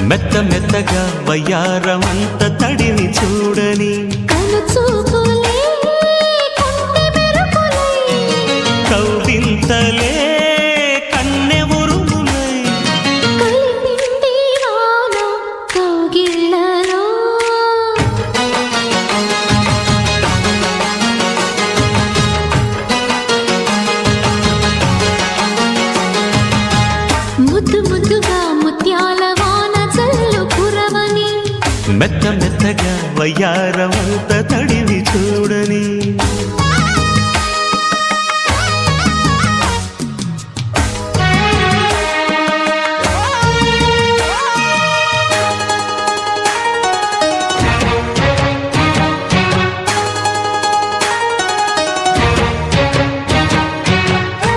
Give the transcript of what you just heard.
మెత్త మెత్తగా వయ్యారమంత తడిని చూడని కౌగింతలే కన్నె ఉరుములై ముద్దు ముద్దుగా ముత్యాల వాన చల్లు కురవని మెత్త మెత్తగా వయ్యారమంత తడిని చూడని